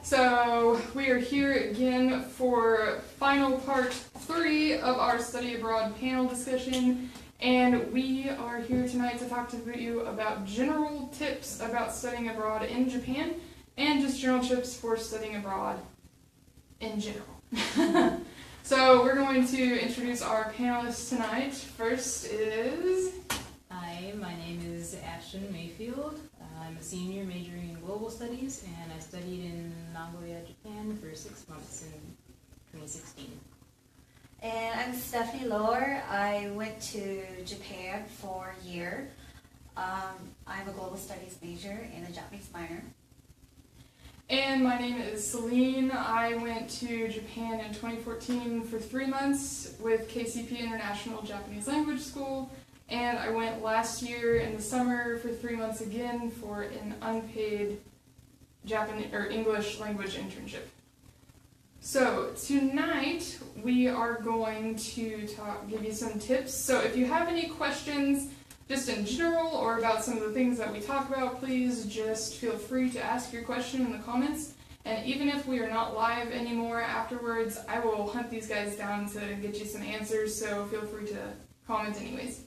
So we are here again for final part 3 of our study abroad panel discussion, and we are here tonight to talk to you about general tips about studying abroad in Japan and just general tips for studying abroad in general. So we're going to introduce our panelists tonight. First is... Hi, my name is Ashton Mayfield. I'm a senior majoring in global studies, and I studied in Nagoya, Japan for 6 months in 2016. And I'm Stephanie Lohr. I went to Japan for a year. I'm a global studies major and a Japanese minor. And my name is Celine. I went to Japan in 2014 for 3 months with KCP International Japanese Language School, and I went last year in the summer for 3 months again for an unpaid Japanese or English language internship. So tonight we are going to give you some tips. So if you have any questions just in general or about some of the things that we talk about, please just feel free to ask your question in the comments. And even if we are not live anymore afterwards, I will hunt these guys down to get you some answers, so feel free to comment anyways.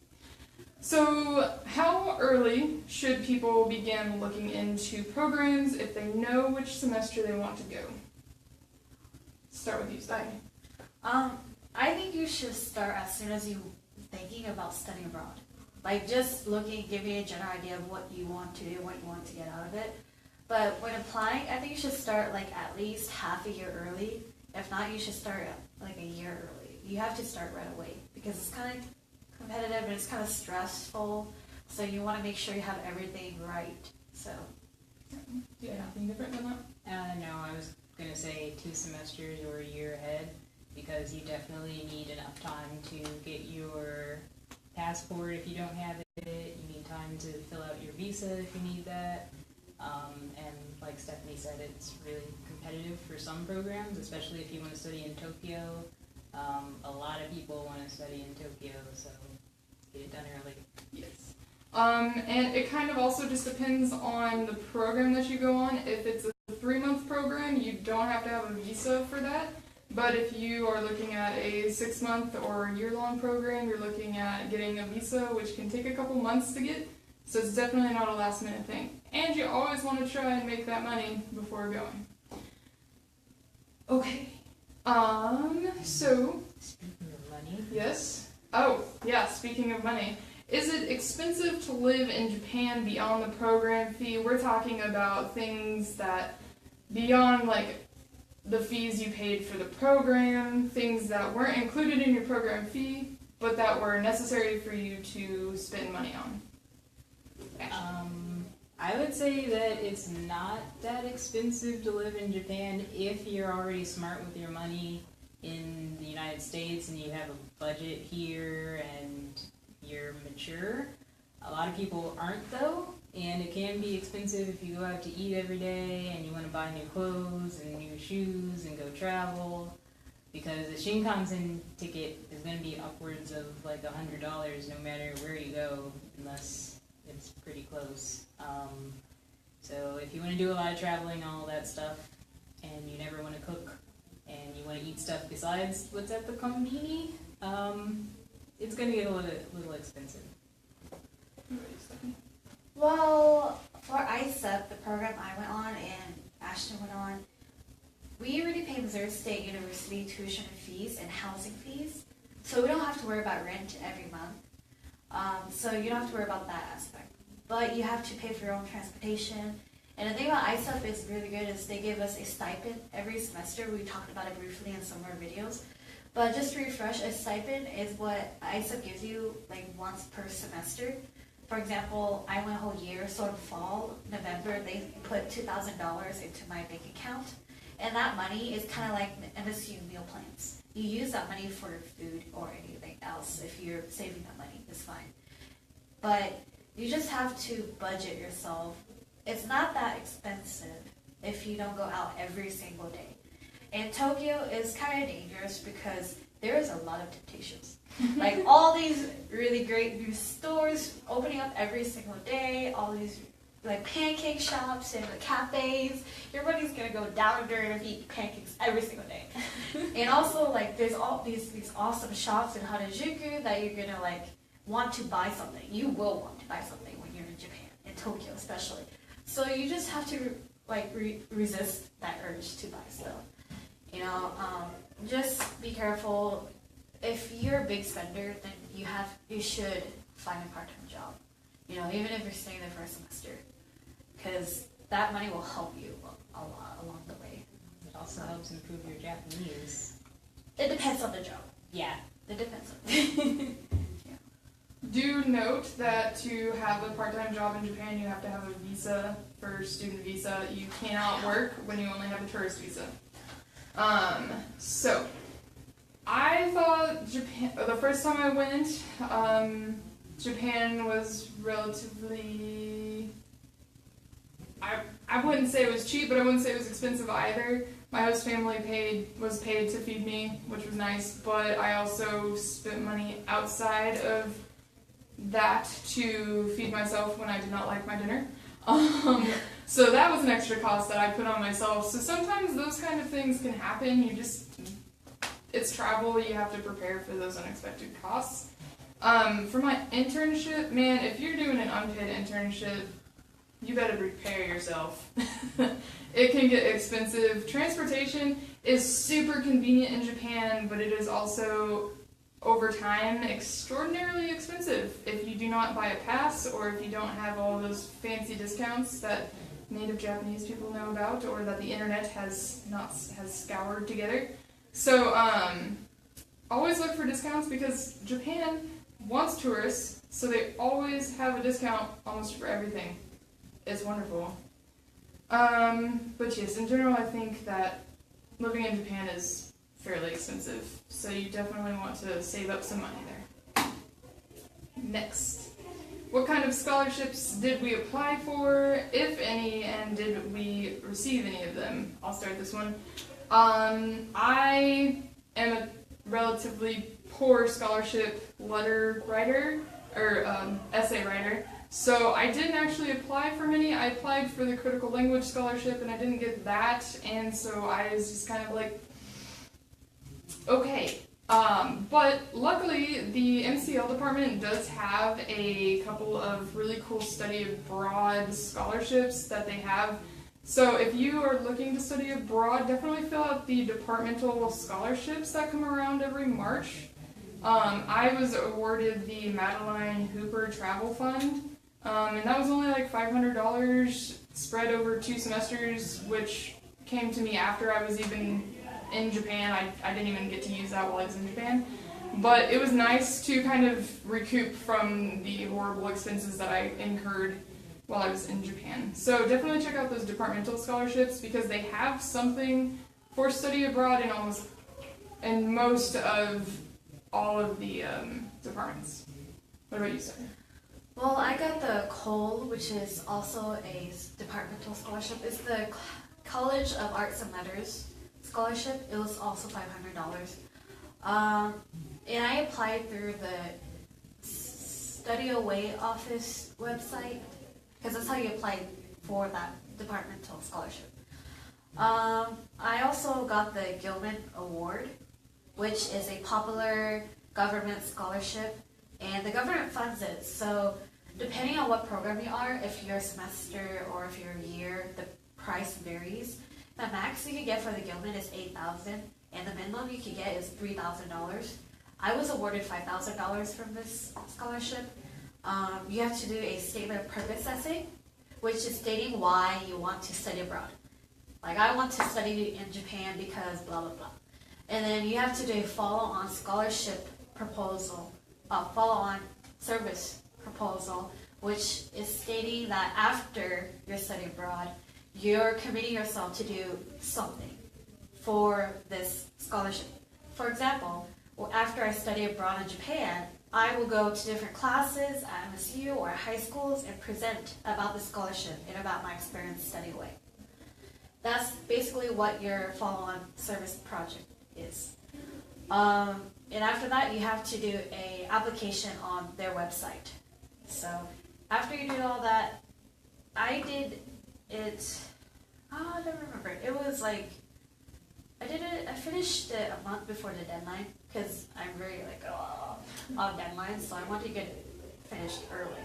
So how early should people begin looking into programs if they know which semester they want to go? Start with you, Stein. I think you should start as soon as you're thinking about studying abroad. Like just looking, giving a general idea of what you want to do, what you want to get out of it. But when applying, I think you should start like at least half a year early. If not, you should start like a year early. You have to start right away because it's kind of competitive and it's kind of stressful. So you want to make sure you have everything right. So. Do you have anything different than that? No, I was going to say 2 semesters or a year ahead, because you definitely need enough time to get your passport if you don't have it. You need time to fill out your visa if you need that. And like Stephanie said, it's really competitive for some programs, especially if you want to study in Tokyo. A lot of people want to study in Tokyo, so get it done early. Yes. And it kind of also just depends on the program that you go on. If it's a 3-month program, you don't have to have a visa for that. But if you are looking at a 6-month or year-long program, you're looking at getting a visa, which can take a couple months to get. So it's definitely not a last-minute thing. And you always want to try and make that money before going. Okay. So... Speaking of money. Yes? Oh, yeah, speaking of money. Is it expensive to live in Japan beyond the program fee? We're talking about things that beyond, like, the fees you paid for the program, things that weren't included in your program fee, but that were necessary for you to spend money on. I would say that it's not that expensive to live in Japan if you're already smart with your money in the United States and you have a budget here and you're mature. A lot of people aren't though, and it can be expensive if you go out to eat every day and you want to buy new clothes and new shoes and go travel, because the Shinkansen ticket is going to be upwards of like $100 no matter where you go, unless it's pretty close. So if you want to do a lot of traveling and all that stuff, and you never want to cook, and you want to eat stuff besides what's at the konbini, it's going to get a little expensive. Well, for ISEP, the program I went on and Ashton went on, we already pay Missouri State University tuition fees and housing fees, so we don't have to worry about rent every month. So you don't have to worry about that aspect. But you have to pay for your own transportation. And the thing about ISEP is really good is they give us a stipend every semester. We talked about it briefly in some of our videos. But just to refresh, a stipend is what ISEP gives you like once per semester. For example, I went a whole year, so in fall, November, they put $2,000 into my bank account. And that money is kind of like MSU meal plans. You use that money for food or anything else. If you're saving that money, it's fine. But you just have to budget yourself. It's not that expensive if you don't go out every single day. And Tokyo is kind of dangerous because there is a lot of temptations. Like all these really great new stores opening up every single day, all these like pancake shops and the cafes. Your money's gonna go down and dirty if you eat pancakes every single day. And also like there's all these awesome shops in Harajuku that you're gonna like want to buy something. You will want to buy something when you're in Japan, in Tokyo especially. So you just have to like resist that urge to buy stuff. You know, just be careful. If you're a big spender, then you should find a part-time job. You know, even if you're staying there for a semester, because that money will help you a lot along the way. It also helps improve your Japanese. It depends on the job. Yeah. It depends on. Do note that to have a part-time job in Japan, you have to have a visa for student visa. You cannot work when you only have a tourist visa. So I thought Japan, the first time I went, Japan was relatively, I wouldn't say it was cheap, but I wouldn't say it was expensive either. My host family was paid to feed me, which was nice, but I also spent money outside of that to feed myself when I did not like my dinner. So that was an extra cost that I put on myself. So sometimes those kind of things can happen. It's travel, you have to prepare for those unexpected costs. For my internship, man, if you're doing an unpaid internship, you better prepare yourself. It can get expensive. Transportation is super convenient in Japan, but it is also, over time, extraordinarily expensive if you do not buy a pass or if you don't have all those fancy discounts that native Japanese people know about or that the internet has scoured together. So always look for discounts because Japan wants tourists, so they always have a discount almost for everything. It's wonderful. But yes, in general, I think that living in Japan is fairly expensive, so you definitely want to save up some money there. Next, what kind of scholarships did we apply for, if any, and did we receive any of them? I'll start this one. I am a relatively poor scholarship letter writer, or essay writer, so I didn't actually apply for many. I applied for the critical language scholarship and I didn't get that, and so I was just kind of like, okay. But luckily the MCL department does have a couple of really cool study abroad scholarships that they have. So if you are looking to study abroad, definitely fill out the departmental scholarships that come around every March. I was awarded the Madeline Hooper Travel Fund, and that was only like $500 spread over 2 semesters, which came to me after I was even in Japan. I didn't even get to use that while I was in Japan. But it was nice to kind of recoup from the horrible expenses that I incurred while I was in Japan. So definitely check out those departmental scholarships because they have something for study abroad in most of all of the departments. What about you, Sarah? Well, I got the COLE, which is also a departmental scholarship. It's the College of Arts and Letters scholarship. It was also $500. And I applied through the Study Away office website because that's how you apply for that departmental scholarship. I also got the Gilman Award, which is a popular government scholarship, and the government funds it. So depending on what program you are, if you're a semester or if you're a year, the price varies. The max you can get for the Gilman is $8,000, and the minimum you can get is $3,000. I was awarded $5,000 from this scholarship. You have to do a statement of purpose essay, which is stating why you want to study abroad. Like, I want to study in Japan because blah, blah, blah. And then you have to do a follow-on scholarship proposal, follow-on service proposal, which is stating that after your study abroad, you're committing yourself to do something for this scholarship. For example, after I study abroad in Japan, I will go to different classes at MSU or at high schools and present about the scholarship and about my experience studying away. That's basically what your follow-on service project is. And after that, you have to do an application on their website. So after you do all that, I did it. Oh, I don't remember. It was like I finished it a month before the deadline because I'm very like on deadline, so I wanted to get it finished early.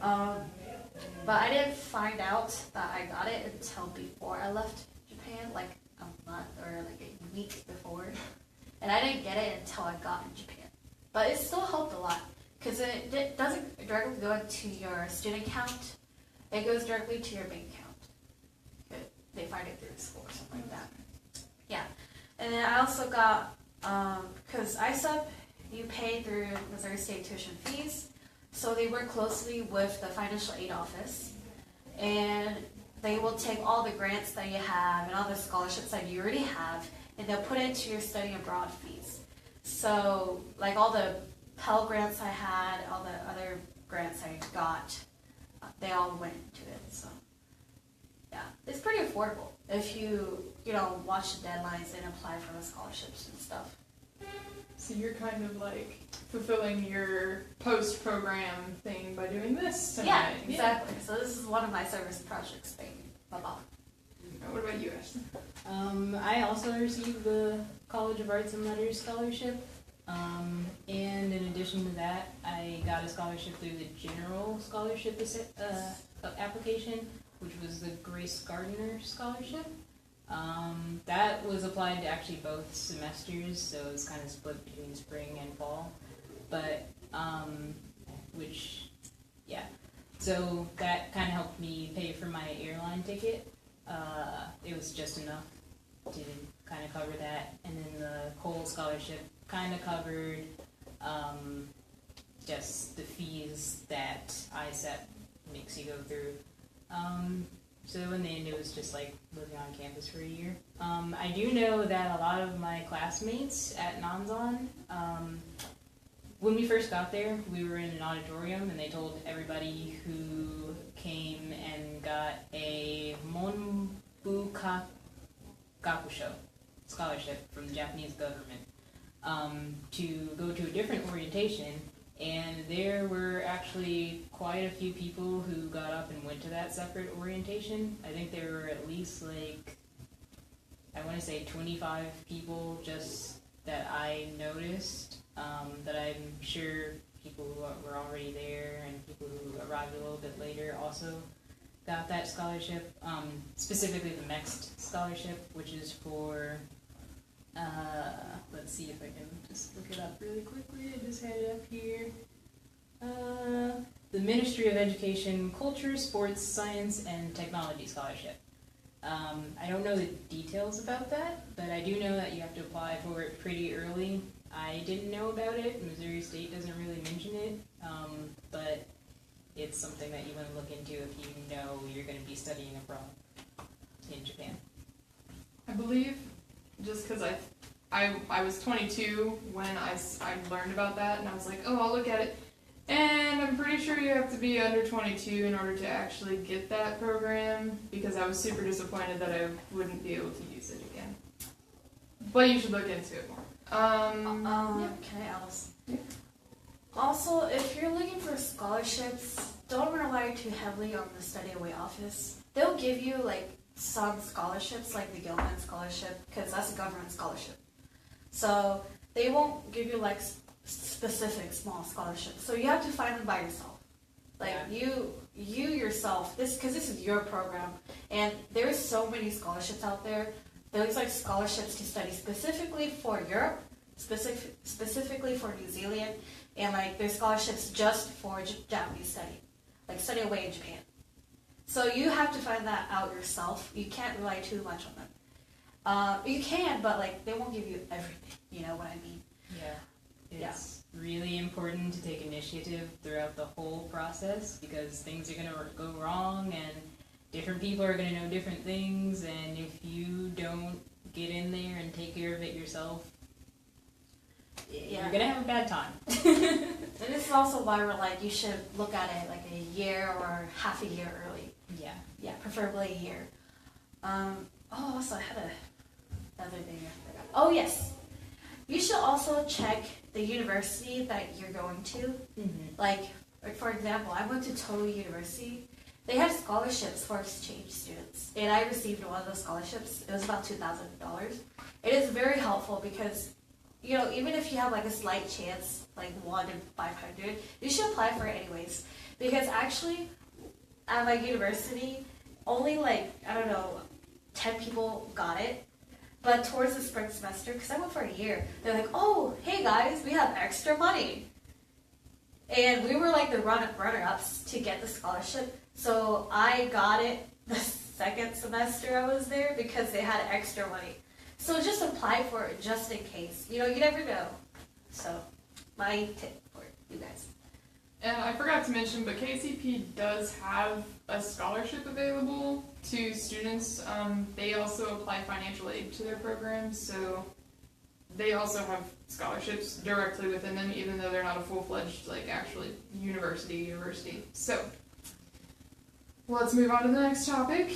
But I didn't find out that I got it until before I left Japan, like a month or like a week before, and I didn't get it until I got in Japan. But it still helped a lot because it doesn't directly go into your student account; it goes directly to your bank account. They find it through the school or something like that. Yeah, and then I also got because ISEP you pay through Missouri State tuition fees, so they work closely with the financial aid office, and they will take all the grants that you have and all the scholarships that you already have, and they'll put it into your study abroad fees. So like all the Pell grants I had, all the other grants I got, they all went into it. So yeah, it's pretty affordable if you watch the deadlines and apply for the scholarships and stuff. So you're kind of like fulfilling your post-program thing by doing this tonight. Yeah, exactly. So this is one of my service projects thing. Bye-bye. What about you, Ashton? I also received the College of Arts and Letters scholarship, and in addition to that, I got a scholarship through the General Scholarship application, which was the Grace Gardner Scholarship. That was applied to actually both semesters, so it was kind of split between spring and fall, but, so that kind of helped me pay for my airline ticket. It was just enough to kind of cover that, and then the Cole Scholarship kind of covered, just the fees that ISEP makes you go through. So in the end, it was just like living on campus for a year. I do know that a lot of my classmates at Nanzan, when we first got there, we were in an auditorium, and they told everybody who came and got a Monbu Gakusho scholarship from the Japanese government to go to a different orientation. And there were actually quite a few people who got up and went to that separate orientation. I think there were at least I want to say 25 people just that I noticed, that I'm sure people who were already there and people who arrived a little bit later also got that scholarship, specifically the MEXT scholarship, which is for, let's see if I can just look it up really quickly. I just had it up here. The Ministry of Education, Culture, Sports, Science, and Technology Scholarship. I don't know the details about that, but I do know that you have to apply for it pretty early. I didn't know about it. Missouri State doesn't really mention it, but it's something that you want to look into if you know you're going to be studying abroad in Japan. I believe, just because I was 22 when I learned about that, and I was like, oh, I'll look at it. And I'm pretty sure you have to be under 22 in order to actually get that program, because I was super disappointed that I wouldn't be able to use it again. But you should look into it more. Can I ask? Yeah. Also, if you're looking for scholarships, don't rely too heavily on the study away office. They'll give you some scholarships, like the Gilman Scholarship, because that's a government scholarship. So they won't give you specific small scholarships. So you have to find them by yourself. You yourself, because this is your program, and there's so many scholarships out there. There's scholarships to study specifically for Europe, specifically for New Zealand, and there's scholarships just for Japanese study, study away in Japan. So you have to find that out yourself. You can't rely too much on them. You can, but they won't give you everything. You know what I mean? Yeah. It's really important to take initiative throughout the whole process, because things are going to go wrong and different people are going to know different things, and if you don't get in there and take care of it yourself, you're going to have a bad time. And this is also why we're you should look at it a year or half a year early. Yeah, preferably a year. Also I had another thing I forgot. Oh yes, you should also check the university that you're going to. Mm-hmm. For example, I went to Togo University, they had scholarships for exchange students, and I received one of those scholarships. It was about $2,000. It is very helpful because, you know, even if you have like a slight chance, like 1 in 500, you should apply for it anyways. Because actually, at my university, only like, I don't know, 10 people got it. But towards the spring semester, because I went for a year, they're like, oh, hey guys, we have extra money. And we were like the runner-ups to get the scholarship. So I got it the second semester I was there because they had extra money. So just apply for it just in case. You know, you never know. So my tip for you guys. And I forgot to mention, but KCP does have a scholarship available to students. They also apply financial aid to their programs, so they also have scholarships directly within them, even though they're not a full-fledged, like, actually university. So, let's move on to the next topic.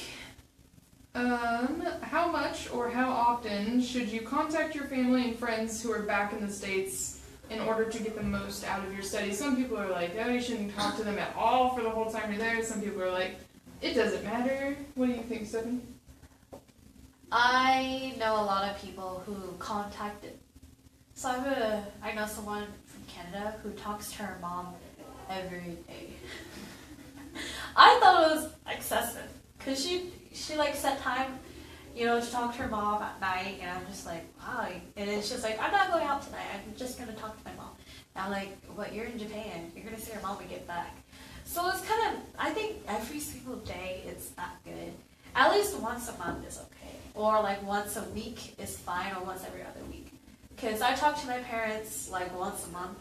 How much or how often should you contact your family and friends who are back in the States in order to get the most out of your studies? Some people are like, oh, you shouldn't talk to them at all for the whole time you're there. Some people are like, it doesn't matter. What do you think, Stephanie? I know a lot of people who contacted. So I know someone from Canada who talks to her mom every day. I thought it was excessive because she like set time, you know, to talk to her mom at night, and I'm just like, wow. And it's just like, I'm not going out tonight. I'm just gonna talk to my mom. And I'm like, what? You're in Japan. You're gonna see your mom when you get back. So it's kind of, I think every single day it's not good. At least once a month is okay, or like once a week is fine, or once every other week. Because I talk to my parents like once a month,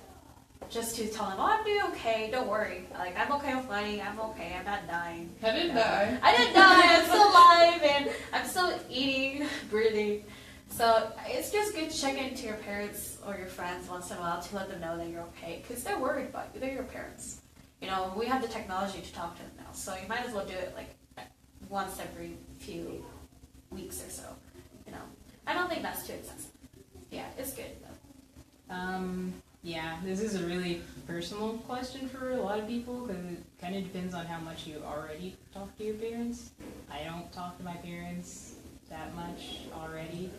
just to tell them, oh, I'm doing okay, don't worry. Like, I'm okay with money, I'm okay, I'm not dying. I didn't die. I didn't die, I'm still alive, and I'm still eating, breathing. So it's just good to check into your parents or your friends once in a while to let them know that you're okay, because they're worried about you, they're your parents. You know, we have the technology to talk to them now, so you might as well do it like once every few weeks or so, you know. I don't think that's too excessive. Yeah, it's good though. Yeah, this is a really personal question for a lot of people because it kind of depends on how much you already talk to your parents. I don't talk to my parents that much already.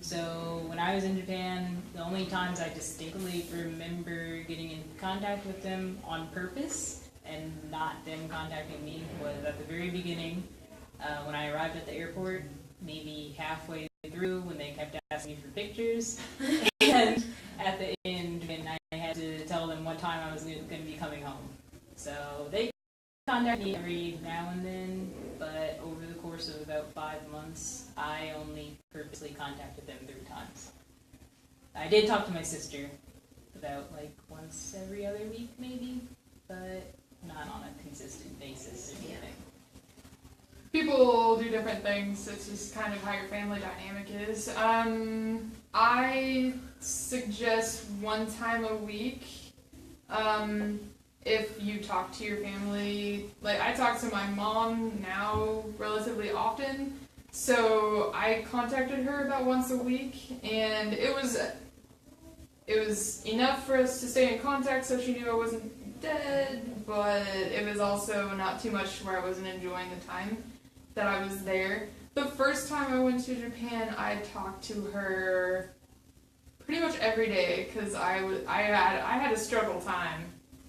So when I was in Japan, the only times I distinctly remember getting in contact with them on purpose and not them contacting me was at the very beginning when I arrived at the airport, maybe halfway through when they kept asking me for pictures, and at the end when I had to tell them what time I was going to be coming home. So they contact me every now and then, but over the course of about 5 months, I only purposely contacted them 3 times. I did talk to my sister about like once every other week maybe, but not on a consistent basis or anything. People do different things. It's just kind of how your family dynamic is. I suggest 1 time a week. If you talk to your family, like I talk to my mom now relatively often, so I contacted her about once a week, and it was enough for us to stay in contact so she knew I wasn't dead, but it was also not too much where I wasn't enjoying the time that I was there. The first time I went to Japan, I talked to her pretty much every day because I had a struggle time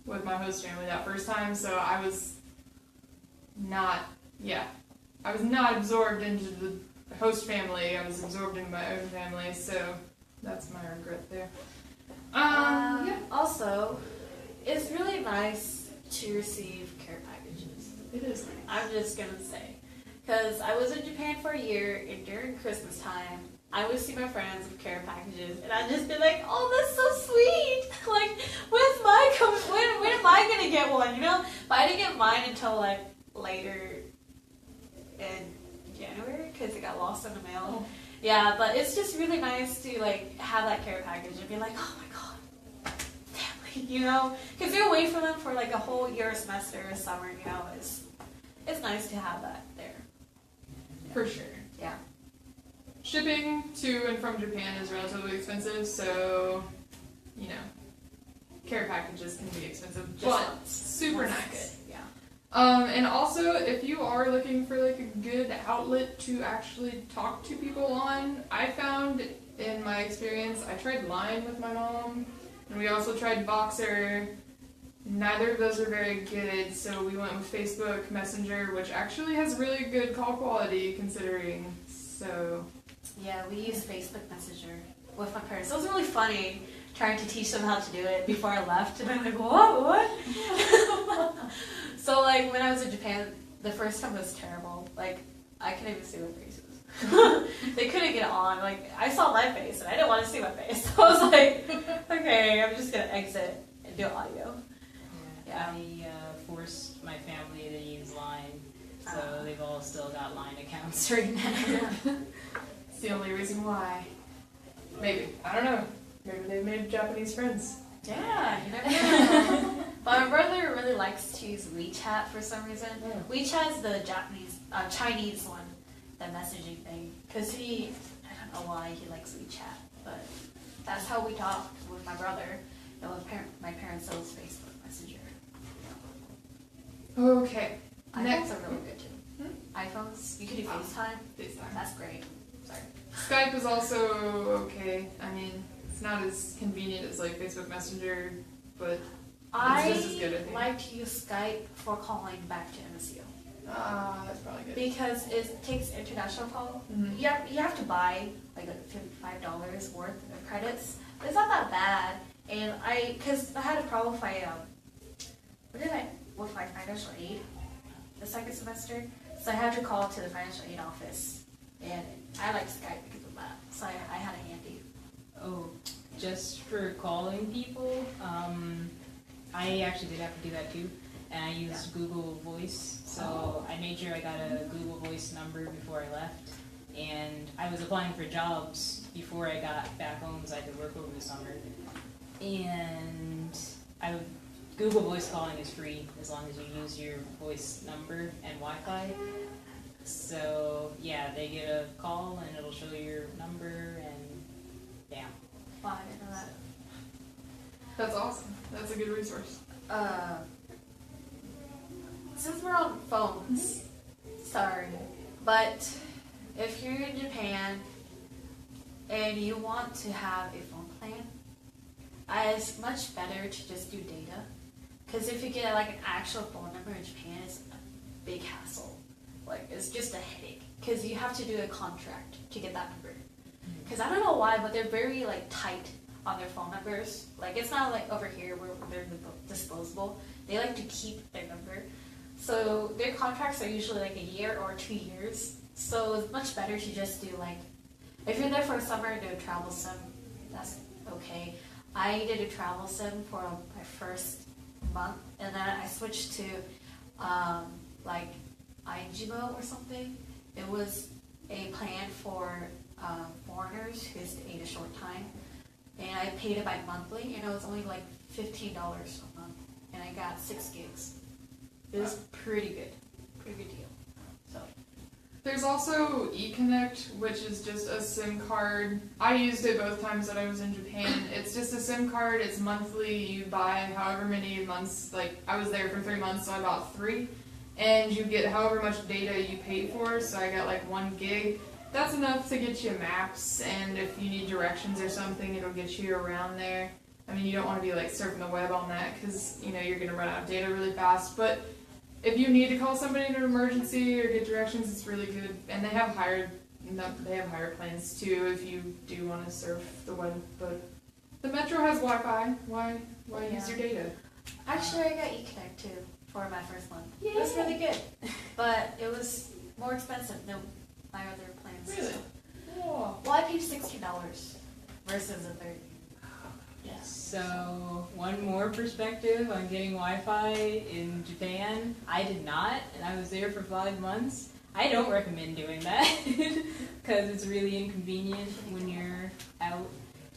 with my host family that first time, so I was not absorbed into the host family. I was absorbed into my own family, so that's my regret there. Yeah. Also, it's really nice to receive care packages. It is nice. I'm just gonna say, because I was in Japan for a year, and during Christmas time, I would see my friends with care packages, and I'd just be like, "Oh, that's so sweet! Like, when's mine coming? When am I gonna get one? You know?" But I didn't get mine until like later in January because it got lost in the mail. Oh. Yeah, but it's just really nice to like have that care package and be like, "Oh my god, family!" You know, because you're away from them for like a whole year, semester, or summer. You know, it's nice to have that there. For sure. Yeah. Shipping to and from Japan is relatively expensive, so, you know, care packages can be expensive, Just but once. super Once is nice. good. Yeah. And also, if you are looking for like a good outlet to actually talk to people on, I found in my experience, I tried Line with my mom, and we also tried Voxer. Neither of those are very good, so we went with Facebook Messenger, which actually has really good call quality considering. So Yeah, we use Facebook Messenger with my parents. It was really funny trying to teach them how to do it before I left. And I'm like, what? So like when I was in Japan, the first time was terrible. Like I couldn't even see their faces. They couldn't get on. Like I saw my face and I didn't want to see my face. So I was like, okay, I'm just gonna exit and do audio. Yeah. I forced my family to use Line, so they've all still got Line accounts right now. it's the only reason why. Maybe. I don't know. Maybe they made Japanese friends. Yeah, you never know. But my brother really likes to use WeChat for some reason. Yeah. WeChat's the Chinese one, the messaging thing. Because I don't know why he likes WeChat, but that's how we talk with my brother. And with my parents use Facebook Messenger. Okay. iPhones Next. are really good too. iPhones, you can do Ah. FaceTime. FaceTime. That's great. Sorry. Skype is also okay. I mean, it's not as convenient as like Facebook Messenger, but I just as good, I think. like to use Skype for calling back to MSU. that's probably good. Because it takes international call. Mhm. You have to buy like $55 worth of credits. But it's not that bad. And because I had a problem with with my financial aid the second semester. So I had to call to the financial aid office. And I like Skype because of that. So I had it handy. Oh, just for calling people, I actually did have to do that too. And I used Google Voice, so I made sure I got a Google Voice number before I left. And I was applying for jobs before I got back home, so I could work over the summer. And Google Voice calling is free as long as you use your voice number and Wi-Fi. So yeah, they get a call and it'll show your number and yeah. Wow, I didn't know that. That's awesome. That's a good resource. Since we're on phones, sorry, but if you're in Japan and you want to have a phone plan, it's much better to just do data. Because if you get like an actual phone number in Japan, it's a big hassle. Like it's just a headache because you have to do a contract to get that number. Because I don't know why, but they're very like tight on their phone numbers. Like it's not like over here where they're disposable. They like to keep their number. So their contracts are usually like a year or 2 years. So it's much better to just do like, if you're there for a summer and do a travel sim, that's okay. I did a travel sim for my first month, and then I switched to like Aijimo or something. It was a plan for foreigners who stayed a short time, and I paid it by monthly, and it was only like $15 a month, and I got 6 gigs. It was pretty good deal. So There's also eConnect, which is just a SIM card. I used it both times that I was in Japan. It's just a SIM card. It's monthly. You buy however many months. Like I was there for 3 months, so I bought 3, and you get however much data you pay for. So I got like 1 gig. That's enough to get you maps, and if you need directions or something, it'll get you around there. I mean, you don't want to be like surfing the web on that because you're gonna run out of data really fast, but if you need to call somebody in an emergency or get directions, it's really good. And they have higher plans too if you do want to surf the web. But the Metro has Wi-Fi. Why use your data? actually, I got eConnect too for my first month. It was really good, but it was more expensive than my other plans. Really? Oh. Well, I paid $16 versus a 30. Yes. So one more perspective on getting Wi-Fi in Japan. I did not, and I was there for 5 months. I don't recommend doing that because it's really inconvenient when you're out.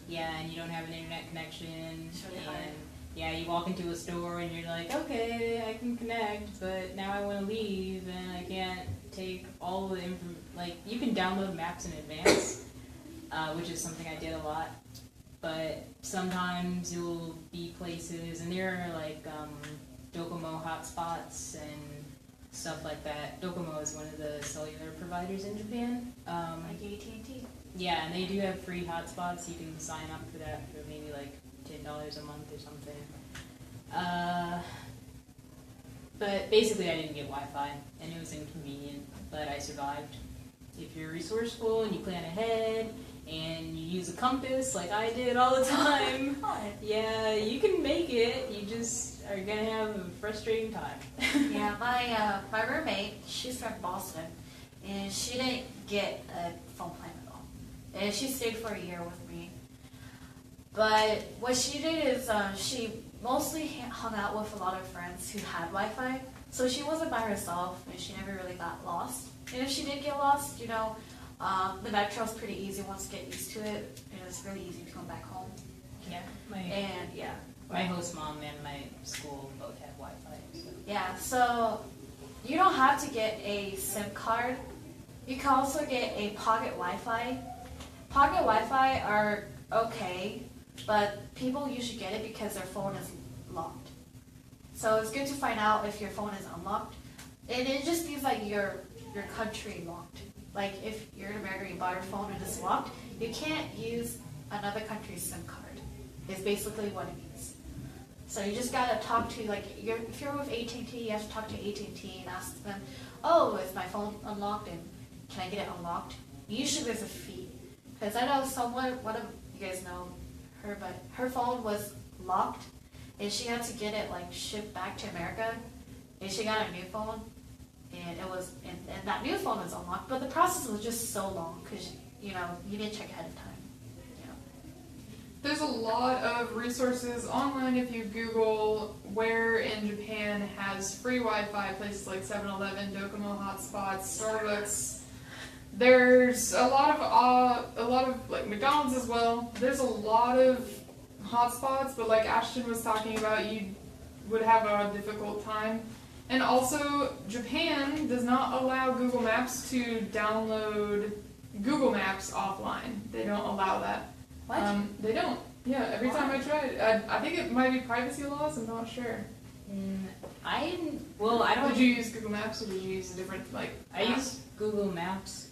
Yeah, and you don't have an internet connection. It's really hard. And yeah, you walk into a store and you're like, okay, I can connect, but now I want to leave and I can't take all the like you can download maps in advance, which is something I did a lot. But sometimes you'll be places, and there are like Docomo hotspots, and stuff like that. Docomo is one of the cellular providers in Japan. Like AT&T. Yeah, and they do have free hotspots. You can sign up for that for maybe like $10 a month or something. But basically, I didn't get Wi-Fi, and it was inconvenient, but I survived. If you're resourceful and you plan ahead and you use a compass like I did all the time, yeah, you can make it. You just are gonna have a frustrating time. Yeah, my roommate, she's from Boston, and she didn't get a phone plan at all. And she stayed for a year with me. But what she did is she mostly hung out with a lot of friends who had Wi-Fi, so she wasn't by herself, and she never really got lost. And if she did get lost, the metro's pretty easy once you get used to it, and it's really easy to come back home. Yeah, And yeah. my host mom and my school both have Wi-Fi. So. Yeah, so you don't have to get a SIM card. You can also get a pocket Wi-Fi. Pocket Wi-Fi are okay, but people usually get it because their phone is locked. So it's good to find out if your phone is unlocked. And it just means like your country locked. Like if you're in America and you buy your phone and it's locked, you can't use another country's SIM card. Is basically what it means. So you just gotta talk to if you're with AT&T, you have to talk to AT&T and ask them, oh, is my phone unlocked and can I get it unlocked? Usually there's a fee. Because I know one of you guys know her, but her phone was locked and she had to get it shipped back to America, and she got a new phone, and and that new phone was unlocked, but the process was just so long because you didn't check ahead of time. There's a lot of resources online if you Google where in Japan has free Wi-Fi, places like 7-Eleven, Docomo hotspots, Starbucks. There's a lot of like McDonald's as well. There's a lot of hotspots, but like Ashton was talking about, you would have a difficult time. And also, Japan does not allow Google Maps to download Google Maps offline. They don't allow that. What? They don't. Yeah, every time I tried, I think it might be privacy laws. I'm not sure. I didn't. Well, I don't. Did you use Google Maps or did you use a different I used Google Maps,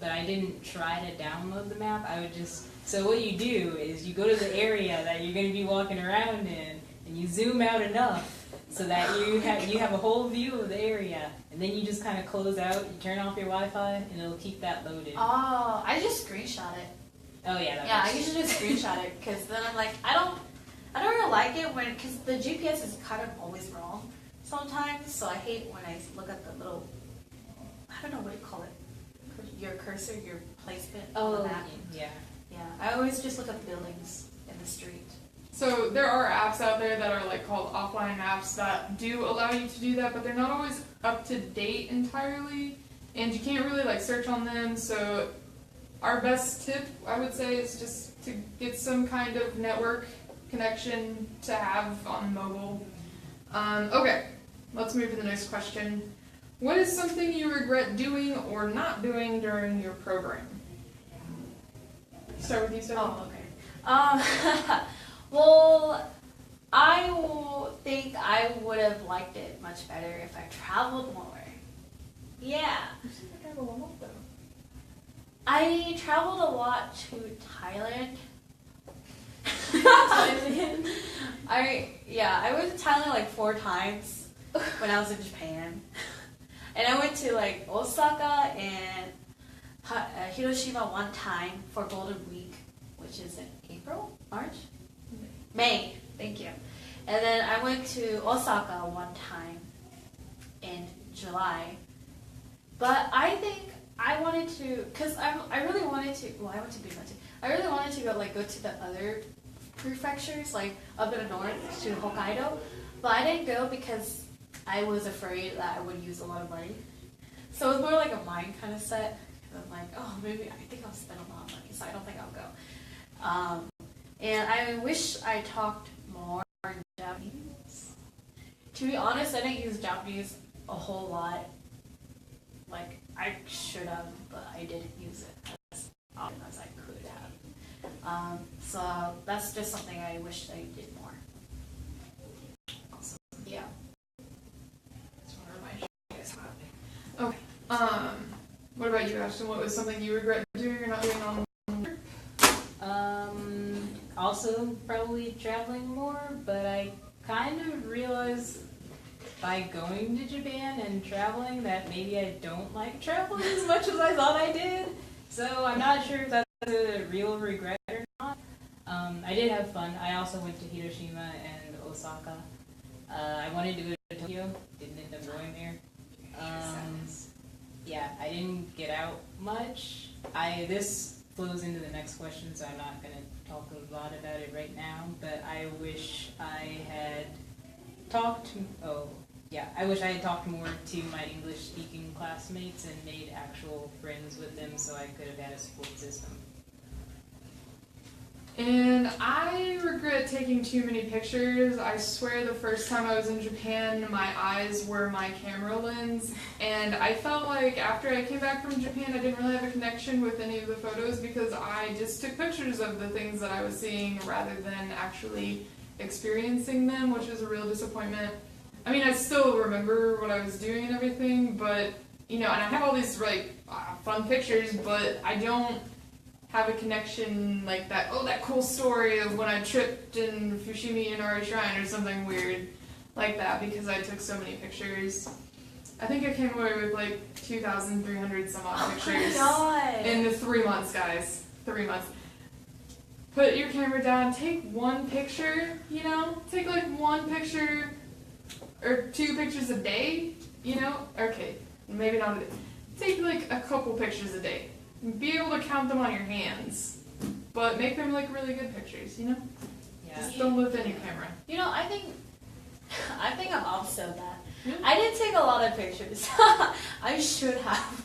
but I didn't try to download the map. I would just. So what you do is you go to the area that you're going to be walking around in, and you zoom out enough so that you have a whole view of the area, and then you just kind of close out. You turn off your Wi-Fi, and it'll keep that loaded. Oh, I just screenshot it. Oh yeah. That Yeah, works. I usually just screenshot it because then I'm like, I don't really like it because the GPS is kind of always wrong sometimes. So I hate when I look at the little, I don't know what you call it, your cursor, your placement on the map. Yeah. Yeah, I always just look at buildings in the street. So there are apps out there that are called offline maps that do allow you to do that, but they're not always up to date entirely, and you can't really search on them. So our best tip, I would say, is just to get some kind of network connection to have on mobile. Okay, let's move to the next question. What is something you regret doing or not doing during your program? Start with you, Stephanie. Oh, okay. Well, I think I would have liked it much better if I traveled more. Yeah. You seem to travel a lot, though. I traveled a lot to Thailand. I went to Thailand 4 times when I was in Japan. And I went to Osaka and Hiroshima one time for Golden Week, which is in April? March? May, thank you. And then I went to Osaka one time in July. But I think I wanted to, because I really wanted to, well, I went to Gunma too. I really wanted to go to the other prefectures, up in the north to Hokkaido. But I didn't go because I was afraid that I would use a lot of money. So it was more like a mind kind of set. I'm like, oh, maybe I think I'll spend a lot of money, so I don't think I'll go. And I wish I talked more Japanese. To be honest, I didn't use Japanese a whole lot. I should have, but I didn't use it as often as I could have. So that's just something I wish I did more. Awesome. Yeah. Just want to remind you guys Ashton, what was something you regret doing or not doing on? Also probably traveling more, but I kind of realized by going to Japan and traveling that maybe I don't like traveling as much as I thought I did. So I'm not sure if that's a real regret or not. I did have fun. I also went to Hiroshima and Osaka. I wanted to go to Tokyo, didn't end up going there. Yeah, I didn't get out much. This flows into the next question, so I'm not going to talk a lot about it right now, but I wish I had talked more to my English-speaking classmates and made actual friends with them so I could have had a support system. And I regret taking too many pictures. I swear the first time I was in Japan, my eyes were my camera lens. And I felt like after I came back from Japan, I didn't really have a connection with any of the photos because I just took pictures of the things that I was seeing rather than actually experiencing them, which was a real disappointment. I mean, I still remember what I was doing and everything, but, and I have all these, fun pictures, but I don't have a connection like that, that cool story of when I tripped in Fushimi Inari Shrine or something weird like that because I took so many pictures. I think I came away with 2,300 some odd pictures in the 3 months, guys. 3 months. Put your camera down, take one picture, take one picture or 2 pictures a day, okay, maybe not a day. Take a couple pictures a day. Be able to count them on your hands, but make them really good pictures, Yeah. Just don't live in your camera. I think I'm opposite of that. Yeah. I didn't take a lot of pictures. I should have.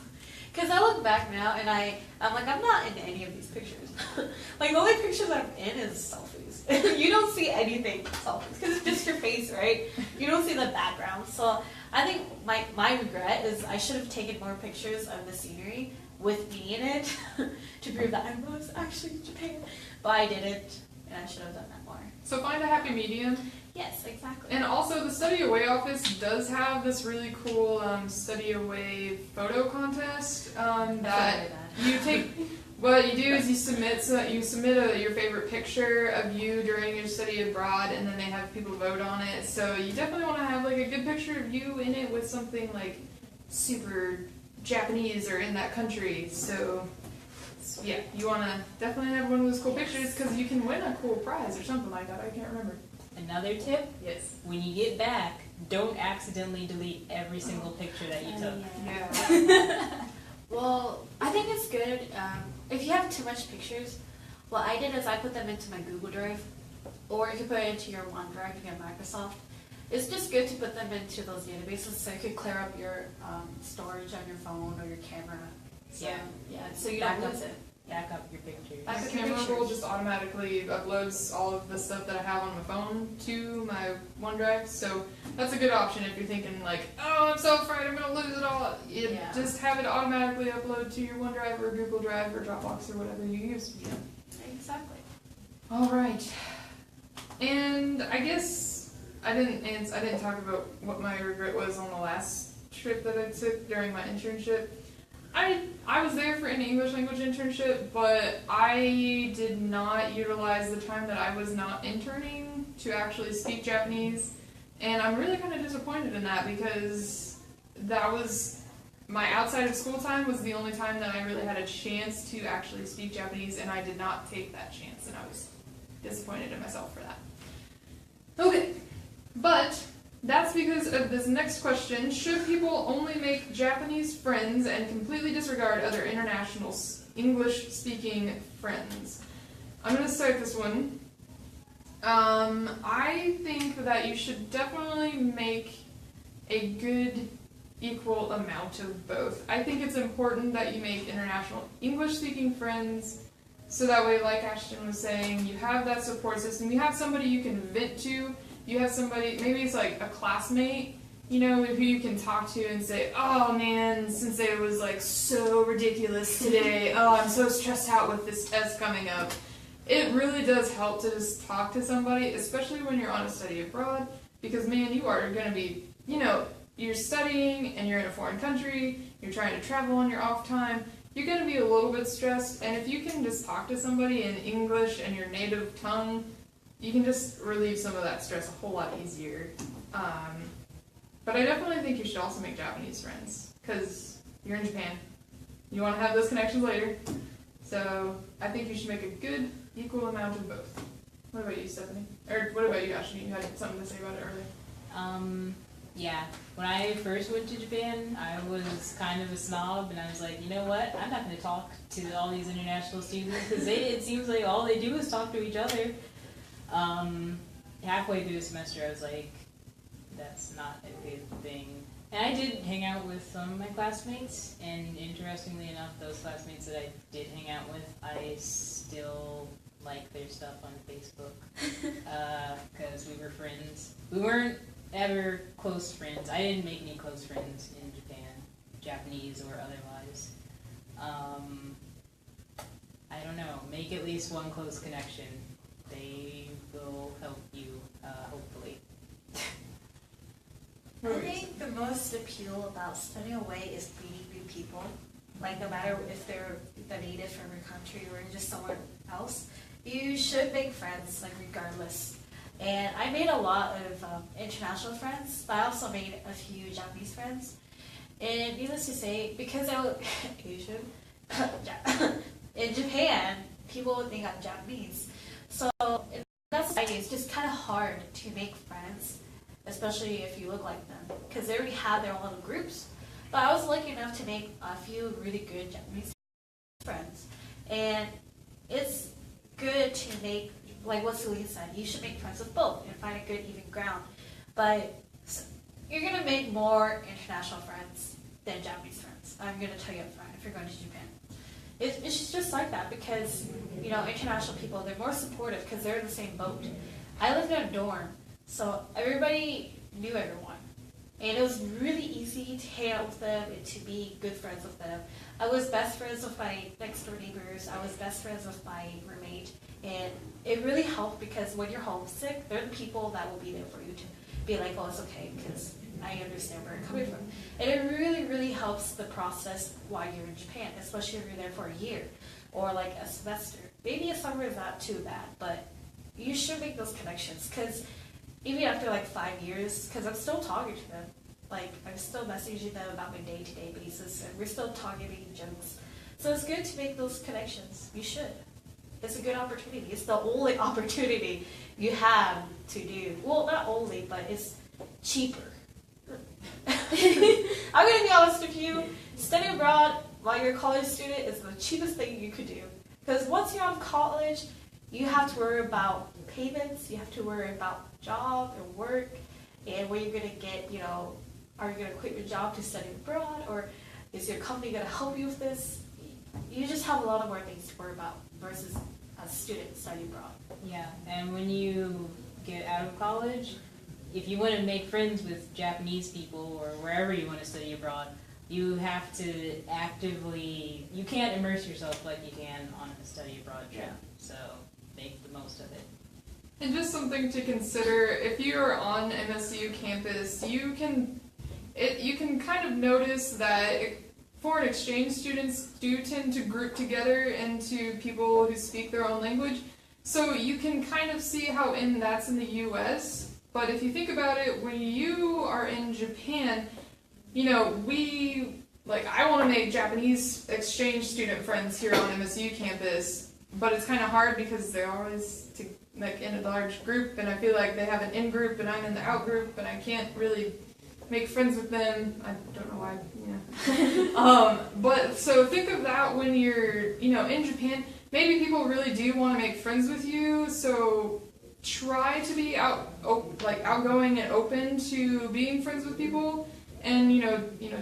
Because I look back now and I'm like, I'm not in any of these pictures. The only pictures I'm in is selfies. You don't see anything selfies because it's just your face, right? You don't see the background. So I think my regret is I should have taken more pictures of the scenery with me in it to prove that I was actually in Japan. But I didn't, and I should have done that more. So find a happy medium. Yes, exactly. And also, the Study Away office does have this really cool Study Away photo contest that you take. What you do is you submit your favorite picture of you during your study abroad, and then they have people vote on it. So you definitely want to have a good picture of you in it with something super Japanese or in that country. So yeah, you want to definitely have one of those cool pictures because you can win a cool prize or something like that. I can't remember. Another tip, Yes. when you get back, don't accidentally delete every single picture that you took. Yeah. Well, I think it's good if you have too much pictures. What I did is I put them into my Google Drive, or you can put it into your OneDrive if you have Microsoft. It's just good to put them into those databases so you can clear up your storage on your phone or your camera. So, so you don't lose it. Back up your pictures. Back The up your camera roll pictures. just automatically uploads all of the stuff that I have on my phone to my OneDrive, so that's a good option if you're thinking oh, I'm so afraid I'm going to lose it all. Just have it automatically upload to your OneDrive or Google Drive or Dropbox or whatever you use. Yeah, exactly. All right, and I guess I didn't talk about what my regret was on the last trip that I took during my internship. I was there for an English language internship, but I did not utilize the time that I was not interning to actually speak Japanese, and I'm really kind of disappointed in that because that was my outside of school time was the only time that I really had a chance to actually speak Japanese, and I did not take that chance, and I was disappointed in myself for that. Okay, but that's because of this next question. Should people only make Japanese friends and completely disregard other international English-speaking friends? I'm going to start this one. I think that you should definitely make a good equal amount of both. I think it's important that you make international English-speaking friends so that way, like Ashton was saying, you have that support system. You have somebody you can vent to. You have somebody, maybe it's a classmate, who you can talk to and say, oh man, since it was so ridiculous today, oh, I'm so stressed out with this test coming up. It really does help to just talk to somebody, especially when you're on a study abroad, because man, you are going to be, you're studying and you're in a foreign country, you're trying to travel on your off time, you're going to be a little bit stressed, and if you can just talk to somebody in English and your native tongue, you can just relieve some of that stress a whole lot easier. But I definitely think you should also make Japanese friends, because you're in Japan. You want to have those connections later. So I think you should make a good, equal amount of both. What about you, Stephanie? Or what about you, Ashley? You had something to say about it earlier. Yeah, when I first went to Japan, I was kind of a snob, and I was like, you know what? I'm not going to talk to all these international students, because it seems like all they do is talk to each other. Halfway through the semester, I was like, that's not a good thing. And I did hang out with some of my classmates, and interestingly enough, those classmates that I did hang out with, I still like their stuff on Facebook, because we were friends. We weren't ever close friends. I didn't make any close friends in Japan, Japanese or otherwise. I don't know, make at least one close connection. They will help you, hopefully. I think the most appeal about studying away is meeting new people. Like, no matter if they're the native from your country or just someone else, you should make friends, like, regardless. And I made a lot of international friends, but I also made a few Japanese friends. And needless to say, because I'm Asian, in Japan, people would think I'm Japanese. So in that society, it's just kind of hard to make friends, especially if you look like them, because they already have their own little groups. But I was lucky enough to make a few really good Japanese friends. And it's good to make, like what Celine said, you should make friends with both and find a good even ground. But you're going to make more international friends than Japanese friends. I'm going to tell you up front if you're going to Japan. It's just like that because, you know, international people, they're more supportive because they're in the same boat. I lived in a dorm, so everybody knew everyone. And it was really easy to hang out with them and to be good friends with them. I was best friends with my next door neighbors. I was best friends with my roommate. And it really helped because when you're homesick, they're the people that will be there for you to be like, oh, it's okay, because I understand where you're coming from. And it really, really helps the process while you're in Japan, especially if you're there for a year or like a semester. Maybe a summer is not too bad, but you should make those connections because even after like 5 years, because I'm still talking to them. Like, I'm still messaging them about my day-to-day basis, and we're still talking, making jokes. So it's good to make those connections. You should. It's a good opportunity. It's the only opportunity you have to do. Well, not only, but it's cheaper. I'm going to be honest with you. Studying abroad while you're a college student is the cheapest thing you could do. Because once you're out of college, you have to worry about payments. You have to worry about job and work and where you're going to get, you know, are you going to quit your job to study abroad? Or is your company going to help you with this? You just have a lot of more things to worry about versus a student studying abroad. Yeah, and when you get out of college, if you want to make friends with Japanese people or wherever you want to study abroad, you have to actively, you can't immerse yourself like you can on a study abroad trip. Yeah. So make the most of it. And just something to consider, if you're on MSU campus, you can kind of notice that foreign exchange students do tend to group together into people who speak their own language. So you can kind of see how that's in the US. But if you think about it, when you are in Japan, you know, I want to make Japanese exchange student friends here on MSU campus, but it's kind of hard because they're always in a large group, and I feel like they have an in-group and I'm in the out-group, and I can't really make friends with them. I don't know why, but so think of that when you're, in Japan. Maybe people really do want to make friends with you, so try to be outgoing and open to being friends with people, and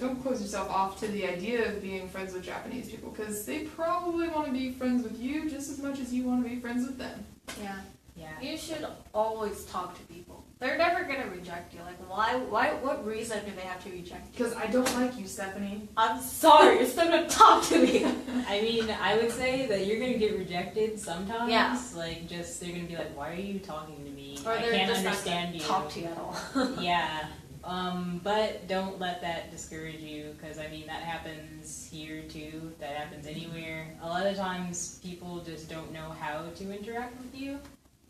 don't close yourself off to the idea of being friends with Japanese people, because they probably want to be friends with you just as much as you want to be friends with them. Yeah. Yeah. You should always talk to people. They're never going to reject you. Like, why, what reason do they have to reject you? Because I don't like you, Stephanie. I'm sorry, you're still going to talk to me. I mean, I would say that you're going to get rejected sometimes. Yeah. Like, just, they're going to be like, why are you talking to me? Or I they're can't just understand not you. gonna talk to you at all. Yeah. But don't let that discourage you, because I mean that happens here too. That happens anywhere. A lot of times people just don't know how to interact with you,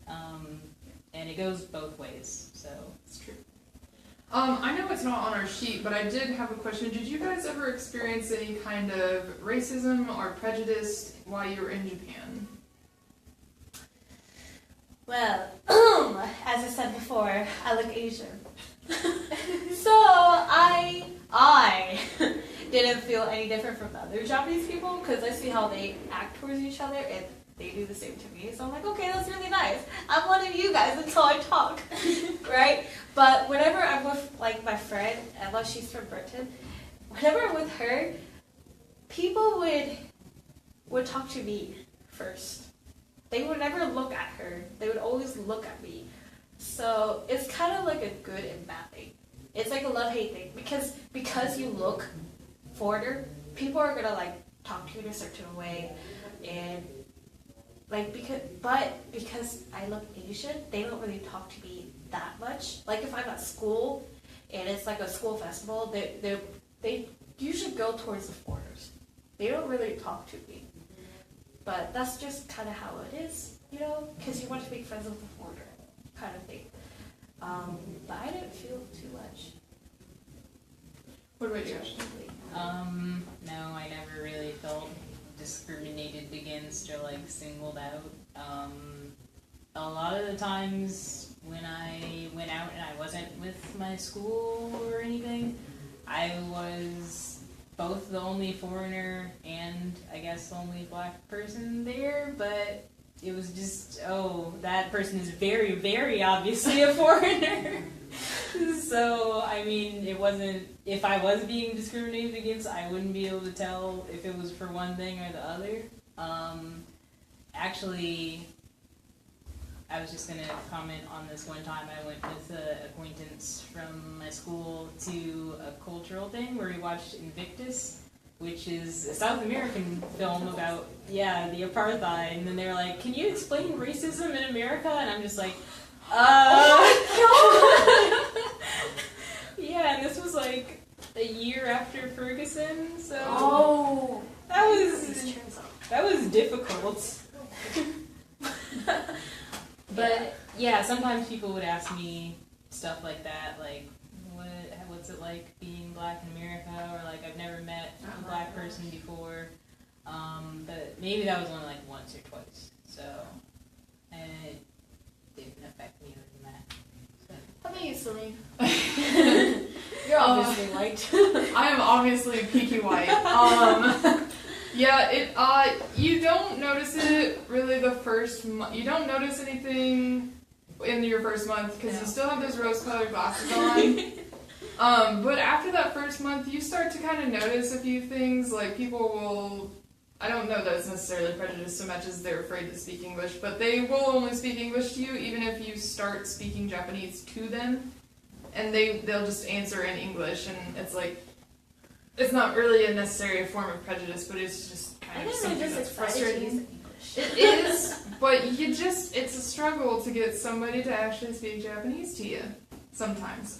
and it goes both ways. So It's true. I know it's not on our sheet, but I did have a question. Did you guys ever experience any kind of racism or prejudice while you were in Japan? Well, as I said before, I look Asian. So I didn't feel any different from other Japanese people because I see how they act towards each other and they do the same to me. So I'm like, okay, that's really nice. I'm one of you guys until I talk, right? But whenever I'm with like my friend Emma, she's from Britain. Whenever I'm with her, people would talk to me first. They would never look at her. They would always look at me. So it's kind of like a good and bad thing. It's like a love-hate thing because you look foreigner, people are gonna like talk to you in a certain way, and like because I look Asian, they don't really talk to me that much. Like if I'm at school and it's like a school festival, they usually go towards the foreigners. They don't really talk to me. But that's just kind of how it is, you know, because you want to make friends with the foreigner, kind of thing. But I didn't feel too much. What about you, Ashton? no, I never really felt discriminated against or like singled out. A lot of the times when I went out and I wasn't with my school or anything, I was both the only foreigner and I guess the only black person there, but it was just, oh, that person is very, very obviously a foreigner. So, I mean, it wasn't, if I was being discriminated against, I wouldn't be able to tell if it was for one thing or the other. Actually, I was just going to comment on this one time. I went with an acquaintance from my school to a cultural thing where we watched Invictus, which is a South American film about, the apartheid. And then they were like, can you explain racism in America? And I'm just like, yeah, and this was like a year after Ferguson, so that was difficult. But yeah, sometimes people would ask me stuff like that, like what's it like being black in America, or like I've never met a black person before. But maybe that was only like once or twice, so and it didn't affect me other than that. So. How about you, Celine? You're obviously white. I am obviously peaky white. You don't notice it really the first month. You don't notice anything in your first month because you still have those rose-colored glasses on. But after that first month, you start to kind of notice a few things. Like people will, I don't know that it's necessarily prejudiced so much as they're afraid to speak English, but they will only speak English to you even if you start speaking Japanese to them. And they'll just answer in English, and it's like, it's not really a necessary form of prejudice, but it's just kind of something that's frustrating. It is, but it's a struggle to get somebody to actually speak Japanese to you sometimes.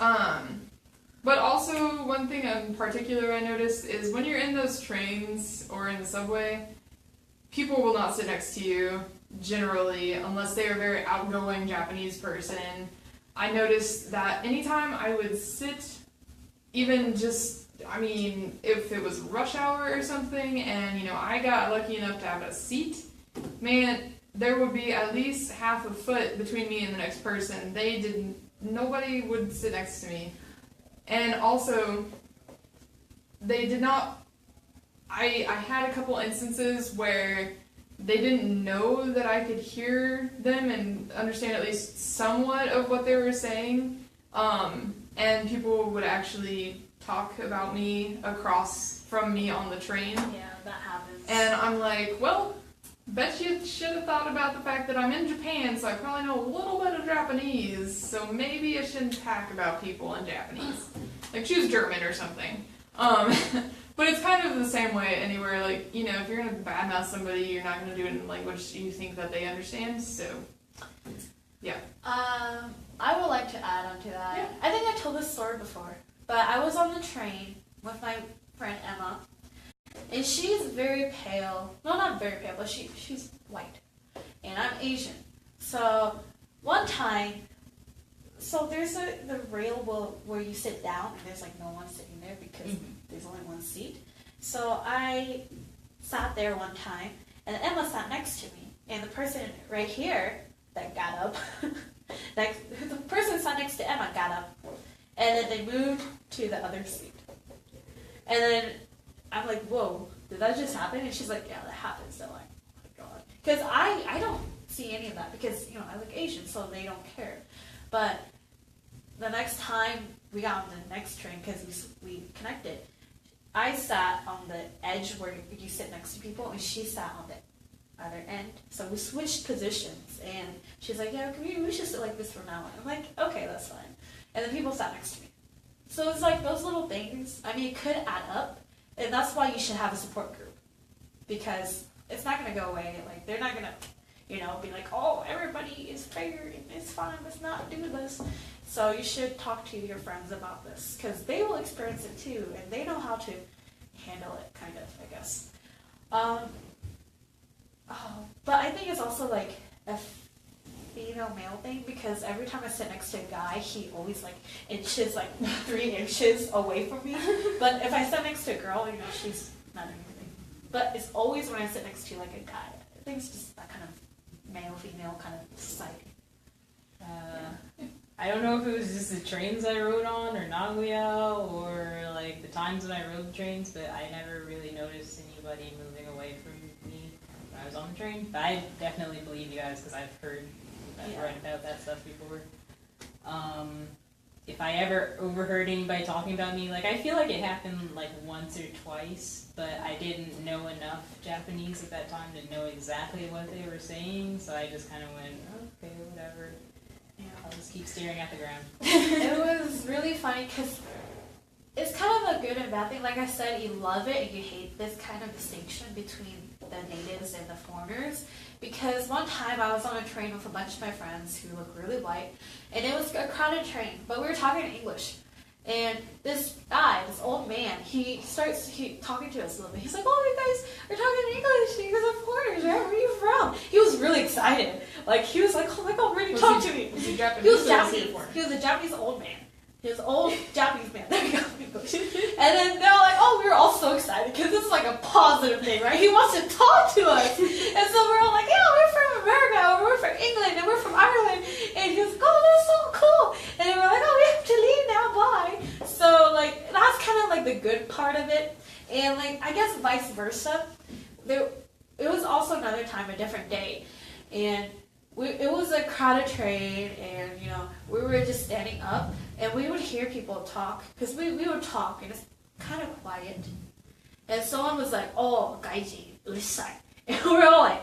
But also, one thing in particular I noticed is when you're in those trains or in the subway, people will not sit next to you, generally, unless they are a very outgoing Japanese person. I noticed that anytime I would sit, even just, if it was rush hour or something, and, I got lucky enough to have a seat, man, there would be at least half a foot between me and the next person. Nobody would sit next to me. And also, they did not, I had a couple instances where they didn't know that I could hear them and understand at least somewhat of what they were saying. And people would actually talk about me across from me on the train. Yeah, that happens. And I'm like, well, bet you should have thought about the fact that I'm in Japan, so I probably know a little bit of Japanese, so maybe I shouldn't talk about people in Japanese. Like, choose German or something. But it's kind of the same way anywhere, like, if you're going to badmouth somebody, you're not going to do it in a language you think that they understand, so. I would like to add on to that. Yeah. I think I told this story before, but I was on the train with my friend Emma, and she's very pale. No, not very pale, but she's white, and I'm Asian. So one time, so there's the rail where you sit down, and there's like no one sitting there because there's only one seat. So I sat there one time, and Emma sat next to me, and the person right here that got up, the person sat next to Emma got up, and then they moved to the other seat. And then I'm like, whoa, did that just happen? And she's like, yeah, that happened. So I'm like, oh my god. Because I don't see any of that because, I look Asian, so they don't care. But the next time we got on the next train, because we connected, I sat on the edge where you sit next to people, and she sat on the other end. So we switched positions, and she's like, yeah, we should sit like this from now on. I'm like, okay, that's fine. And then people sat next to me. So it's like those little things, I mean, it could add up, and that's why you should have a support group. Because it's not going to go away. Like, they're not going to, be like, oh, everybody is fair, and it's fine, let's not do this. So you should talk to your friends about this, because they will experience it too, and they know how to handle it, kind of, I guess. But I think it's also like a female-male thing, because every time I sit next to a guy, he always inches 3 inches away from me. But if I sit next to a girl, she's not anything. But it's always when I sit next to a guy. I think it's just that kind of male-female kind of society. I don't know if it was just the trains I rode on or Nagoya or the times when I rode the trains, but I never really noticed anybody moving away from me when I was on the train. But I definitely believe you guys because I've read about that stuff before. If I ever overheard anybody talking about me, I feel like it happened once or twice, but I didn't know enough Japanese at that time to know exactly what they were saying, so I just kind of went, okay, whatever. I'll just keep staring at the ground. It was really funny because it's kind of a good and bad thing. Like I said, you love it and you hate this kind of distinction between the natives and the foreigners. Because one time I was on a train with a bunch of my friends who look really white, and it was a crowded train, but we were talking in English. And this guy, this old man, he starts talking to us a little bit. He's like, oh, you guys are talking in English. You guys are foreigners, right? Where are you from? He was really excited. He was like, oh my god, where did you talk to me? Was he Japanese? He was or Japanese. foreign? He was a Japanese old man. He was an old Japanese man. There we go. And then they're like, oh, we were all so excited because this is a positive thing, right? He wants to talk to us. And so we're all like, yeah, we're from America, or we're from England, and we're from Ireland. And he was like, oh, that's so cool. And then we're like, oh, we have to leave now, bye. So, that's kind of the good part of it. And, I guess vice versa. It was also another time, a different day. And it was a crowded train, and we were just standing up, and we would hear people talk because we would talk, and it's kind of quiet. And someone was like, "Oh, gaijin, listen," and we're all like,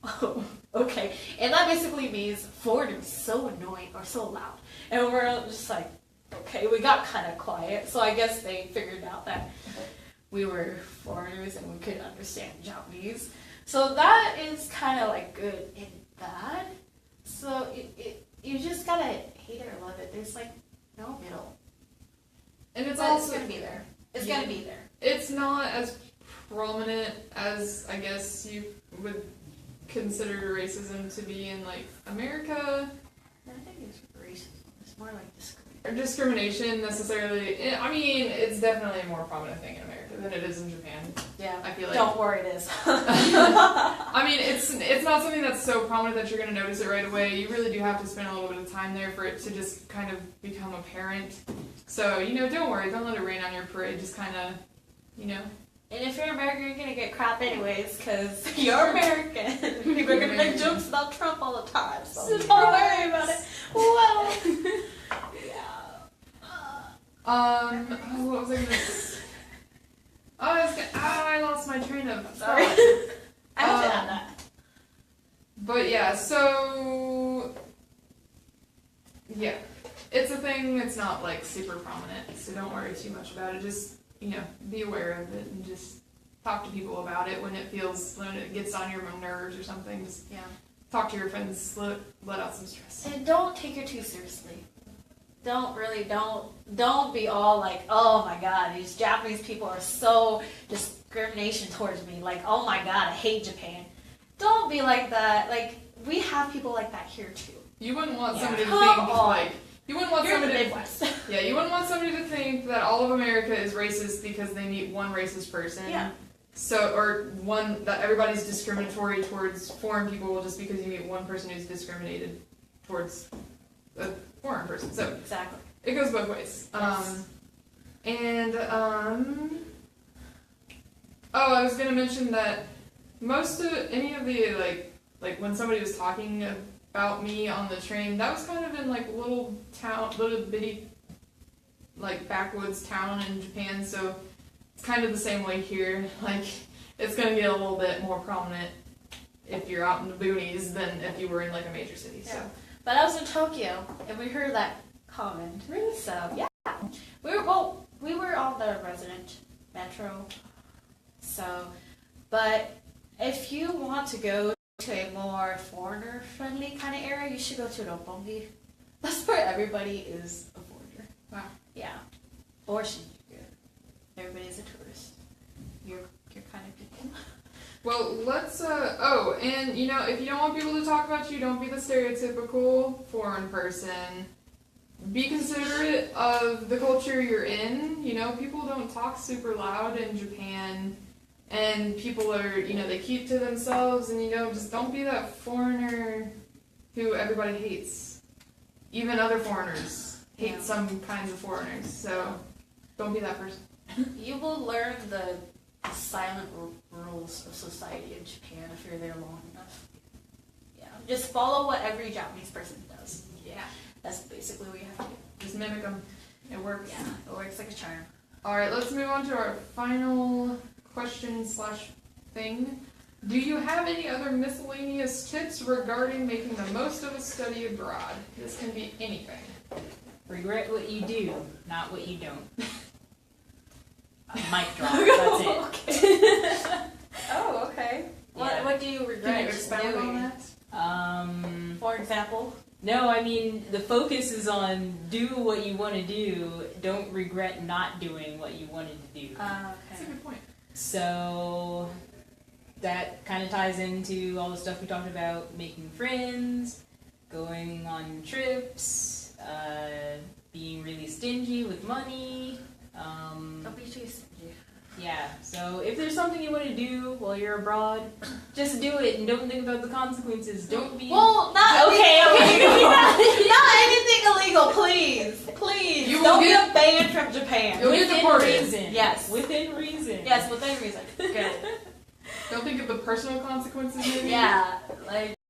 "Oh, okay." And that basically means foreigners so annoying or so loud, and we're all just like, "Okay." We got kind of quiet, so I guess they figured out that we were foreigners and we could understand Japanese. So that is kind of good and bad. So you just gotta hate it or love it. There's no middle. And it's But also it's gonna be there. It's Yeah. gonna be there. It's not as prominent as I guess you would consider racism to be in America. I think it's racism. It's more discrimination. Or discrimination necessarily. I mean, it's definitely a more prominent thing in America than it is in Japan. Yeah. I feel like. Don't worry, it is. I mean, it's not something that's so prominent that you're going to notice it right away. You really do have to spend a little bit of time there for it to just kind of become apparent. So, don't worry. Don't let it rain on your parade. Just kind of, And if you're American, you're gonna get crap anyways, because you're American. People are gonna make jokes about Trump all the time, so don't worry about it. Well, what was I going to say? I lost my train of thought. sorry. I have to add that. But yeah, so yeah, it's a thing. It's not super prominent, so don't worry too much about it. Just be aware of it and just talk to people about it when it gets on your nerves or something. Just talk to your friends, let out some stress. And don't take it too seriously. Don't be all like, oh my god, these Japanese people are so discrimination towards me. Like, oh my god, I hate Japan. Don't be like that. Like, we have people like that here too. You wouldn't want Yeah. somebody to Come think on. like you wouldn't want You're in the somebody to, Midwest. yeah, you wouldn't want somebody to think that all of America is racist because they meet one racist person. Yeah. So, or one that everybody's discriminatory towards foreign people just because you meet one person who's discriminated towards a foreign person. So Exactly. it goes both ways. Yes. Oh, I was gonna mention that most of any of the like when somebody was talking about me on the train, that was kind of in like little bitty like backwoods town in Japan. So it's kind of the same way here. Like it's gonna get a little bit more prominent if you're out in the boonies than if you were in like a major city. So. Yeah. But I was in Tokyo, and we heard that comment. Really? So yeah, we were on the resident metro. So, but if you want to go to a more foreigner-friendly kind of area, you should go to Roppongi. That's where everybody is a foreigner. Wow. Yeah. Or Shinjuku. Everybody's a tourist. You're kind of people. Well, let's, oh, and, you know, if you don't want people to talk about you, don't be the stereotypical foreign person. Be considerate of the culture you're in. You know, people don't talk super loud in Japan, and people are, you know, they keep to themselves, and, you know, just don't be that foreigner who everybody hates. Even other foreigners hate Yeah. some kinds of foreigners, so don't be that person. You will learn the silent rules of society in Japan if you're there long enough. Yeah, just follow what every Japanese person does. Yeah. That's basically what you have to do. Just mimic them. It works. Yeah, it works like a charm. Alright, let's move on to our final question / thing. Do you have any other miscellaneous tips regarding making the most of a study abroad? This can be anything. Regret what you do, not what you don't. Mic drop. That's it. Oh, okay. Yeah. What do you Can regret you expound on doing? that? For example? No, I mean, the focus is on do what you want to do. Don't regret not doing what you wanted to do. That's a Okay. good point. So that kind of ties into all the stuff we talked about, making friends, going on trips, being really stingy with money. Don't be too stingy. Yeah, so if there's something you want to do while you're abroad, just do it and don't think about the consequences. Don't be... Well, not Okay, not anything illegal, please. Please. You will Don't get- get banned from Japan. You'll get within deported. reason. Yes. Within reason. Yes, within reason. Good. Don't think of the personal consequences, maybe? Yeah, like